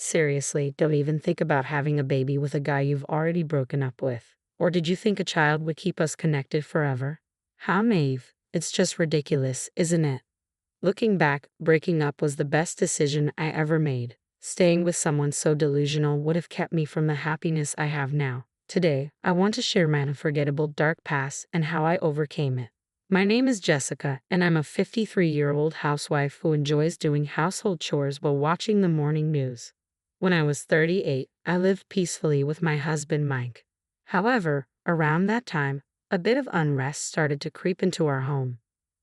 Seriously, don't even think about having a baby with a guy you've already broken up with. Or did you think a child would keep us connected forever? How naive. It's just ridiculous, isn't it? Looking back, breaking up was the best decision I ever made. Staying with someone so delusional would have kept me from the happiness I have now. Today, I want to share my unforgettable dark past and how I overcame it. My name is Jessica, and I'm a 53-year-old housewife who enjoys doing household chores while watching the morning news. When I was 38, I lived peacefully with my husband Mike. However, around that time, a bit of unrest started to creep into our home.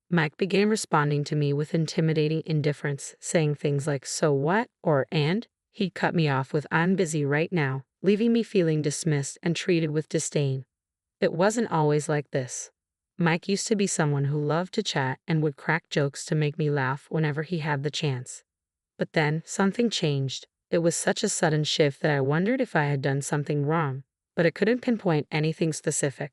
Mike began responding to me with intimidating indifference, saying things like, "So what?" or "and?" He'd cut me off with, "I'm busy right now," leaving me feeling dismissed and treated with disdain. It wasn't always like this. Mike used to be someone who loved to chat and would crack jokes to make me laugh whenever he had the chance. But then, something changed. It was such a sudden shift that I wondered if I had done something wrong, but I couldn't pinpoint anything specific.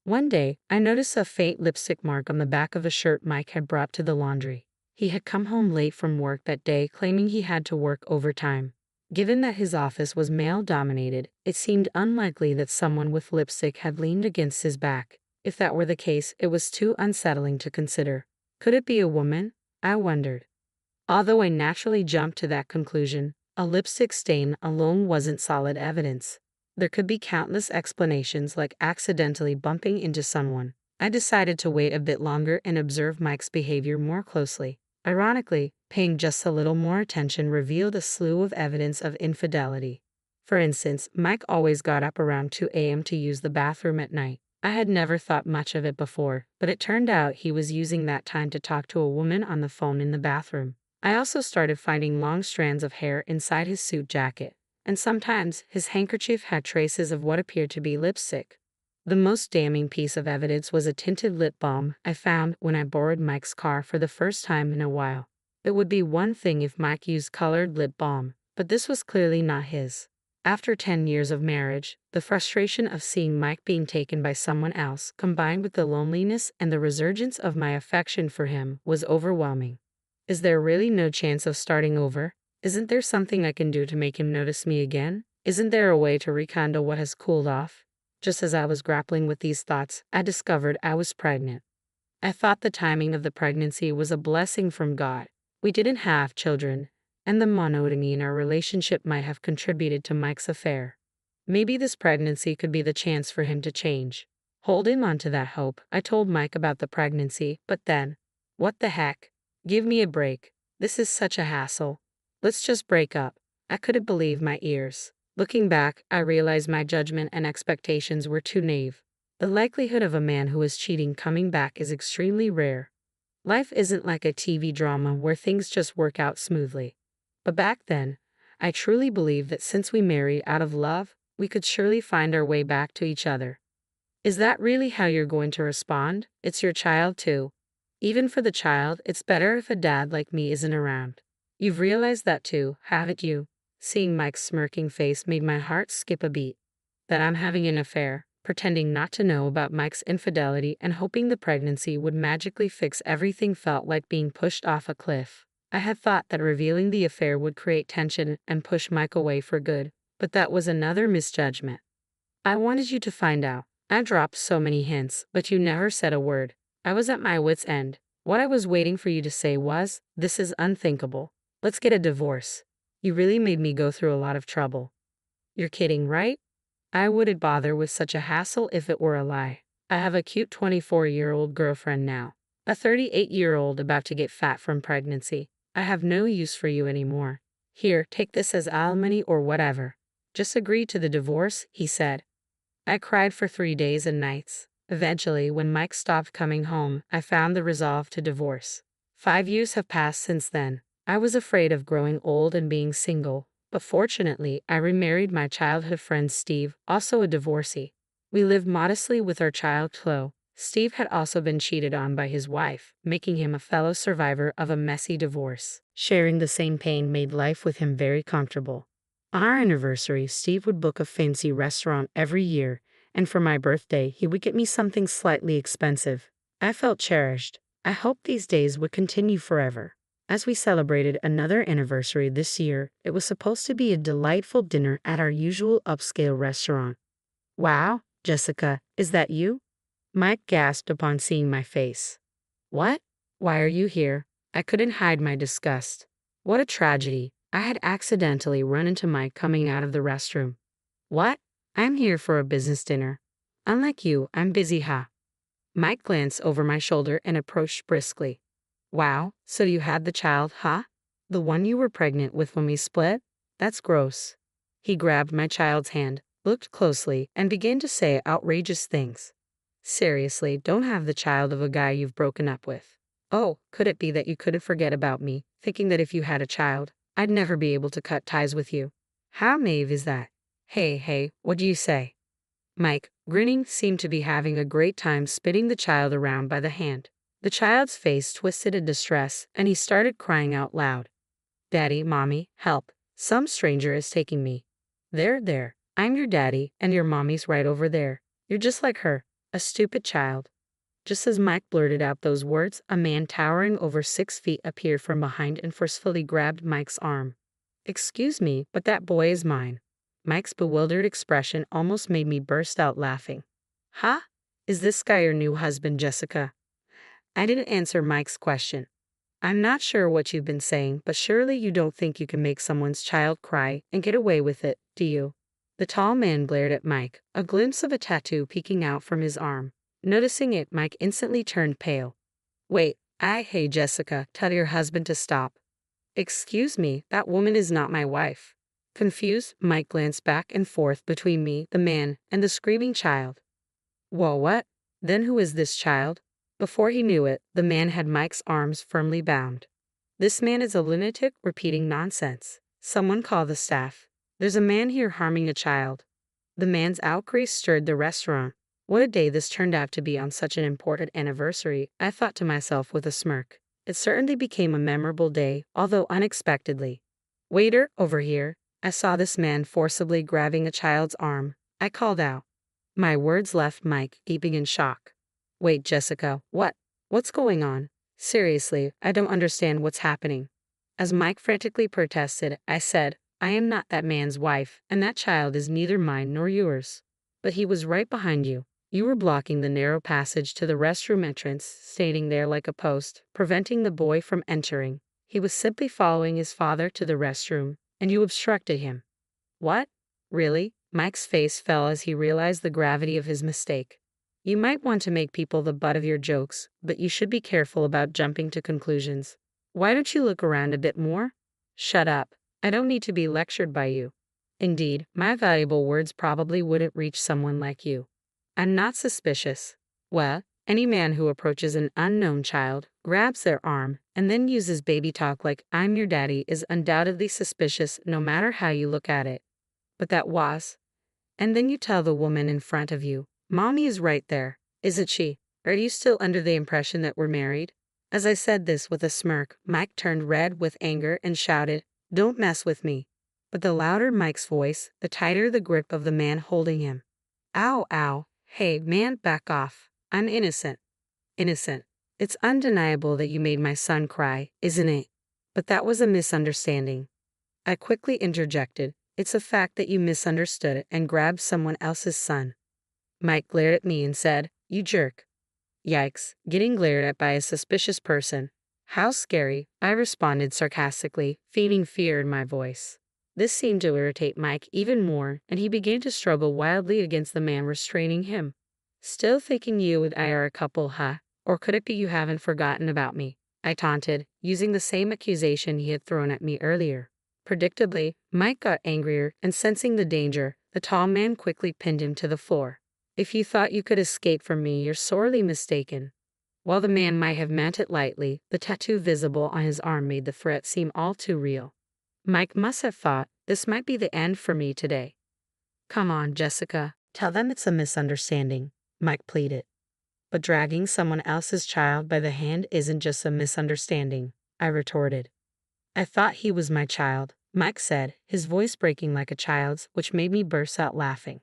One day, I noticed a faint lipstick mark on the back of a shirt Mike had brought to the laundry. He had come home late from work that day, claiming he had to work overtime. Given that his office was male-dominated, it seemed unlikely that someone with lipstick had leaned against his back. If that were the case, it was too unsettling to consider. Could it be a woman? I wondered. Although I naturally jumped to that conclusion, a lipstick stain alone wasn't solid evidence. There could be countless explanations, like accidentally bumping into someone. I decided to wait a bit longer and observe Mike's behavior more closely. Ironically, paying just a little more attention revealed a slew of evidence of infidelity. For instance, Mike always got up around 2 a.m. to use the bathroom at night. I had never thought much of it before, but it turned out he was using that time to talk to a woman on the phone in the bathroom. I also started finding long strands of hair inside his suit jacket, and sometimes his handkerchief had traces of what appeared to be lipstick. The most damning piece of evidence was a tinted lip balm I found when I borrowed Mike's car for the first time in a while. It would be one thing if Mike used colored lip balm, but this was clearly not his. After 10 years of marriage, the frustration of seeing Mike being taken by someone else, combined with the loneliness and the resurgence of my affection for him, was overwhelming. Is there really no chance of starting over? Isn't there something I can do to make him notice me again? Isn't there a way to rekindle what has cooled off? Just as I was grappling with these thoughts, I discovered I was pregnant. I thought the timing of the pregnancy was a blessing from God. We didn't have children, and the monotony in our relationship might have contributed to Mike's affair. Maybe this pregnancy could be the chance for him to change. Holding on to that hope, I told Mike about the pregnancy, but then, what the heck? Give me a break. This is such a hassle. Let's just break up. I couldn't believe my ears. Looking back, I realized my judgment and expectations were too naive. The likelihood of a man who is cheating coming back is extremely rare. Life isn't like a TV drama where things just work out smoothly. But back then, I truly believed that since we married out of love, we could surely find our way back to each other. Is that really how you're going to respond? It's your child too. Even for the child, it's better if a dad like me isn't around. You've realized that too, haven't you? Seeing Mike's smirking face made my heart skip a beat. That I'm having an affair, pretending not to know about Mike's infidelity and hoping the pregnancy would magically fix everything felt like being pushed off a cliff. I had thought that revealing the affair would create tension and push Mike away for good, but that was another misjudgment. I wanted you to find out. I dropped so many hints, but you never said a word. I was at my wit's end. What I was waiting for you to say was, "This is unthinkable. Let's get a divorce." You really made me go through a lot of trouble. You're kidding, right? I wouldn't bother with such a hassle if it were a lie. I have a cute 24-year-old girlfriend now. A 38-year-old about to get fat from pregnancy. I have no use for you anymore. Here, take this as alimony or whatever. Just agree to the divorce, he said. I cried for 3 days and nights. Eventually, when Mike stopped coming home, I found the resolve to divorce. 5 years have passed since then. I was afraid of growing old and being single, but fortunately, I remarried my childhood friend Steve, also a divorcee. We lived modestly with our child Chloe. Steve had also been cheated on by his wife, making him a fellow survivor of a messy divorce. Sharing the same pain made life with him very comfortable. On our anniversary, Steve would book a fancy restaurant every year, and for my birthday, he would get me something slightly expensive. I felt cherished. I hoped these days would continue forever. As we celebrated another anniversary this year, it was supposed to be a delightful dinner at our usual upscale restaurant. Wow, Jessica, is that you? Mike gasped upon seeing my face. What? Why are you here? I couldn't hide my disgust. What a tragedy. I had accidentally run into Mike coming out of the restroom. What? I'm here for a business dinner. Unlike you, I'm busy, huh? Mike glanced over my shoulder and approached briskly. Wow, so you had the child, huh? The one you were pregnant with when we split? That's gross. He grabbed my child's hand, looked closely, and began to say outrageous things. Seriously, don't have the child of a guy you've broken up with. Oh, could it be that you couldn't forget about me, thinking that if you had a child, I'd never be able to cut ties with you? How naive is that? Hey, what do you say? Mike, grinning, seemed to be having a great time spinning the child around by the hand. The child's face twisted in distress, and he started crying out loud. Daddy, Mommy, help. Some stranger is taking me. There. I'm your daddy, and your mommy's right over there. You're just like her, a stupid child. Just as Mike blurted out those words, a man towering over 6 feet appeared from behind and forcefully grabbed Mike's arm. Excuse me, but that boy is mine. Mike's bewildered expression almost made me burst out laughing. Huh? Is this guy your new husband, Jessica? I didn't answer Mike's question. I'm not sure what you've been saying, but surely you don't think you can make someone's child cry and get away with it, do you? The tall man glared at Mike, a glimpse of a tattoo peeking out from his arm. Noticing it, Mike instantly turned pale. Wait, hey Jessica, tell your husband to stop. Excuse me, that woman is not my wife. Confused, Mike glanced back and forth between me, the man, and the screaming child. Whoa, what? Then who is this child? Before he knew it, the man had Mike's arms firmly bound. This man is a lunatic repeating nonsense. Someone call the staff. There's a man here harming a child. The man's outcry stirred the restaurant. What a day this turned out to be on such an important anniversary, I thought to myself with a smirk. It certainly became a memorable day, although unexpectedly. Waiter, over here. I saw this man forcibly grabbing a child's arm. I called out. My words left Mike gaping in shock. Wait, Jessica, what? What's going on? Seriously, I don't understand what's happening. As Mike frantically protested, I said, I am not that man's wife, and that child is neither mine nor yours. But he was right behind you. You were blocking the narrow passage to the restroom entrance, standing there like a post, preventing the boy from entering. He was simply following his father to the restroom, and you obstructed him. What? Really? Mike's face fell as he realized the gravity of his mistake. You might want to make people the butt of your jokes, but you should be careful about jumping to conclusions. Why don't you look around a bit more? Shut up. I don't need to be lectured by you. Indeed, my valuable words probably wouldn't reach someone like you. I'm not suspicious. Well, any man who approaches an unknown child, grabs their arm, and then uses baby talk like I'm your daddy is undoubtedly suspicious no matter how you look at it. But that was. And then you tell the woman in front of you, Mommy is right there, isn't she? Are you still under the impression that we're married? As I said this with a smirk, Mike turned red with anger and shouted, Don't mess with me. But the louder Mike's voice, the tighter the grip of the man holding him. Ow. Hey, man, back off. I'm innocent. Innocent. It's undeniable that you made my son cry, isn't it? But that was a misunderstanding. I quickly interjected. It's a fact that you misunderstood and grabbed someone else's son. Mike glared at me and said, You jerk. Yikes, getting glared at by a suspicious person. How scary, I responded sarcastically, feigning fear in my voice. This seemed to irritate Mike even more, and he began to struggle wildly against the man restraining him. Still thinking you and I are a couple, huh? Or could it be you haven't forgotten about me? I taunted, using the same accusation he had thrown at me earlier. Predictably, Mike got angrier, and sensing the danger, the tall man quickly pinned him to the floor. If you thought you could escape from me, you're sorely mistaken. While the man might have meant it lightly, the tattoo visible on his arm made the threat seem all too real. Mike must have thought, this might be the end for me today. Come on, Jessica, tell them it's a misunderstanding, Mike pleaded. But dragging someone else's child by the hand isn't just a misunderstanding, I retorted. I thought he was my child, Mike said, his voice breaking like a child's, which made me burst out laughing.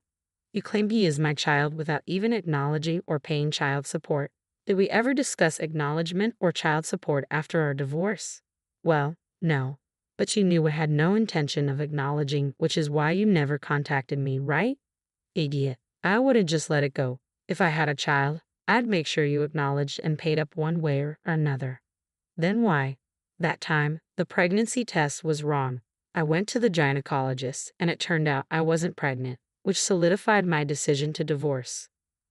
You claim he is my child without even acknowledging or paying child support. Did we ever discuss acknowledgement or child support after our divorce? Well, no. But you knew I had no intention of acknowledging, which is why you never contacted me, right? Idiot. I wouldn't just let it go. If I had a child, I'd make sure you acknowledged and paid up one way or another. Then why? That time, the pregnancy test was wrong. I went to the gynecologist, and it turned out I wasn't pregnant, which solidified my decision to divorce.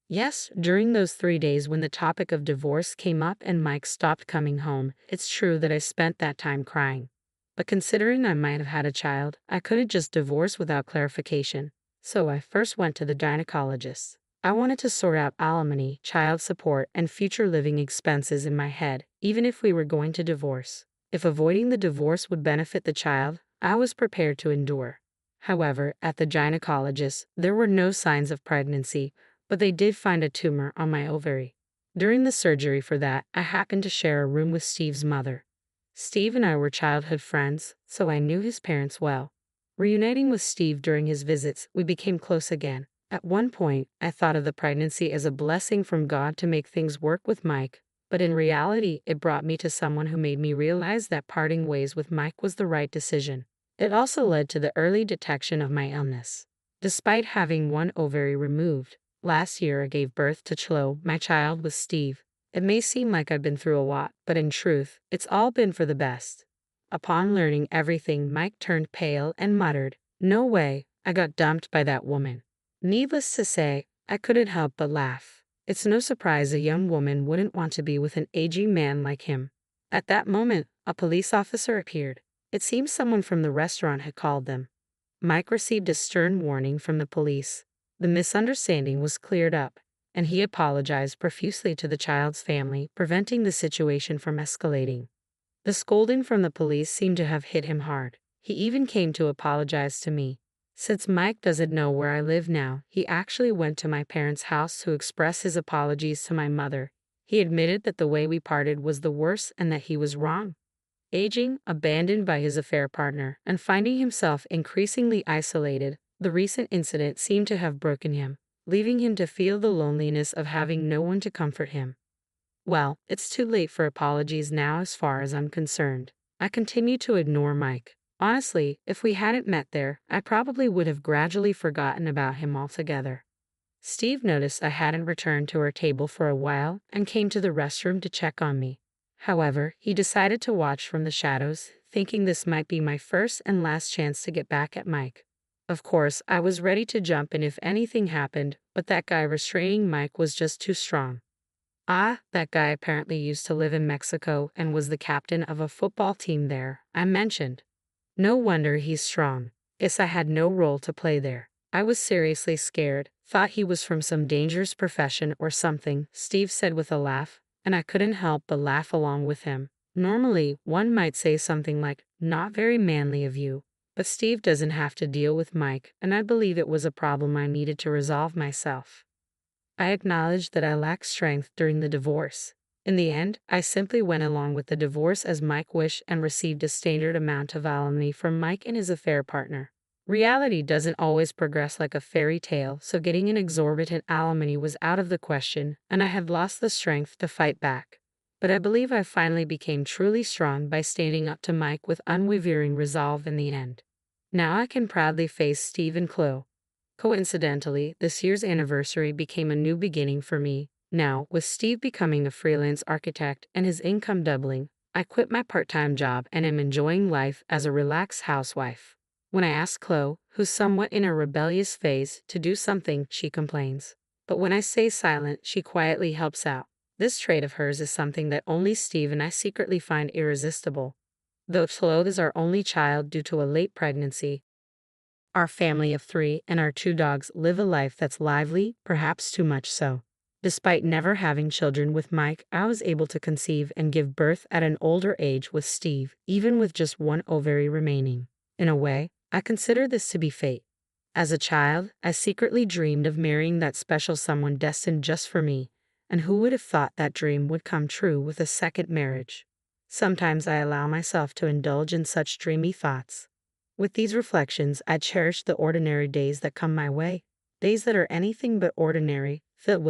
Yes, during those 3 days when the topic of divorce came up and Mike stopped coming home, it's true that I spent that time crying. But considering I might have had a child, I couldn't just divorce without clarification. So I first went to the gynecologist. I wanted to sort out alimony, child support, and future living expenses in my head, even if we were going to divorce. If avoiding the divorce would benefit the child, I was prepared to endure. However, at the gynecologist, there were no signs of pregnancy, but they did find a tumor on my ovary. During the surgery for that, I happened to share a room with Steve's mother. Steve and I were childhood friends, so I knew his parents well. Reuniting with Steve during his visits, we became close again. At one point, I thought of the pregnancy as a blessing from God to make things work with Mike, but in reality, it brought me to someone who made me realize that parting ways with Mike was the right decision. It also led to the early detection of my illness. Despite having one ovary removed, last year I gave birth to Chloe, my child with Steve. It may seem like I've been through a lot, but in truth, it's all been for the best. Upon learning everything, Mike turned pale and muttered, "No way, I got dumped by that woman." Needless to say, I couldn't help but laugh. It's no surprise a young woman wouldn't want to be with an aging man like him. At that moment, a police officer appeared. It seems someone from the restaurant had called them. Mike received a stern warning from the police. The misunderstanding was cleared up, and he apologized profusely to the child's family, preventing the situation from escalating. The scolding from the police seemed to have hit him hard. He even came to apologize to me. Since Mike doesn't know where I live now, he actually went to my parents' house to express his apologies to my mother. He admitted that the way we parted was the worst and that he was wrong. Aging, abandoned by his affair partner, and finding himself increasingly isolated, the recent incident seemed to have broken him, leaving him to feel the loneliness of having no one to comfort him. Well, it's too late for apologies now as far as I'm concerned. I continue to ignore Mike. Honestly, if we hadn't met there, I probably would have gradually forgotten about him altogether. Steve noticed I hadn't returned to our table for a while and came to the restroom to check on me. However, he decided to watch from the shadows, thinking this might be my first and last chance to get back at Mike. Of course, I was ready to jump in if anything happened, but that guy restraining Mike was just too strong. That guy apparently used to live in Mexico and was the captain of a football team there, I mentioned. No wonder he's strong. Guess I had no role to play there. I was seriously scared, thought he was from some dangerous profession or something, Steve said with a laugh, and I couldn't help but laugh along with him. Normally, one might say something like, "Not very manly of you," but Steve doesn't have to deal with Mike, and I believe it was a problem I needed to resolve myself. I acknowledged that I lacked strength during the divorce. In the end, I simply went along with the divorce as Mike wished and received a standard amount of alimony from Mike and his affair partner. Reality doesn't always progress like a fairy tale, so getting an exorbitant alimony was out of the question, and I had lost the strength to fight back. But I believe I finally became truly strong by standing up to Mike with unwavering resolve in the end. Now I can proudly face Steve and Chloe. Coincidentally, this year's anniversary became a new beginning for me. Now, with Steve becoming a freelance architect and his income doubling, I quit my part-time job and am enjoying life as a relaxed housewife. When I ask Chloe, who's somewhat in a rebellious phase, to do something, she complains. But when I stay silent, she quietly helps out. This trait of hers is something that only Steve and I secretly find irresistible. Though Chloe is our only child due to a late pregnancy, our family of 3 and our 2 dogs live a life that's lively, perhaps too much so. Despite never having children with Mike, I was able to conceive and give birth at an older age with Steve, even with just one ovary remaining. In a way, I consider this to be fate. As a child, I secretly dreamed of marrying that special someone destined just for me, and who would have thought that dream would come true with a second marriage? Sometimes I allow myself to indulge in such dreamy thoughts. With these reflections, I cherish the ordinary days that come my way, days that are anything but ordinary, filled with